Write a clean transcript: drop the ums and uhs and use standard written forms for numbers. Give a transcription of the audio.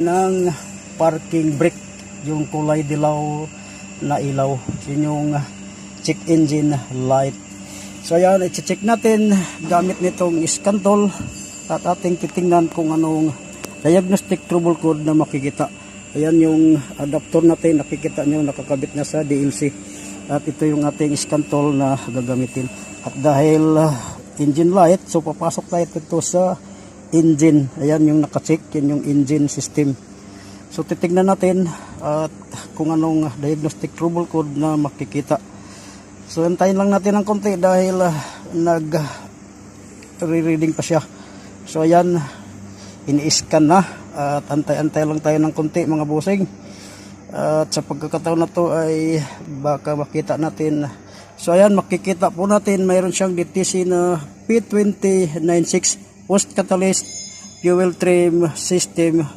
ng parking brake, yung kulay dilaw na ilaw, yun yung check engine light. So ayan, i-check natin gamit nitong scan tool at ating titingnan kung anong diagnostic trouble code na makikita. Ayan yung adapter natin, nakikita nyo nakakabit na sa DLC, at ito yung ating scan tool na gagamitin. At dahil engine light, so papasok tayo ito sa engine. Ayan yung nakacheck, yun yung engine system. So titignan natin at kung anong diagnostic trouble code na makikita. So antayin lang natin ng konti dahil nag-reading pa siya. So ayan, ini-scan na at antay-antay lang tayo ng konti mga bossing. At sa pagkakataon na to ay baka makita natin. So ayan, makikita po natin mayroon siyang DTC na P2096 post catalyst fuel trim system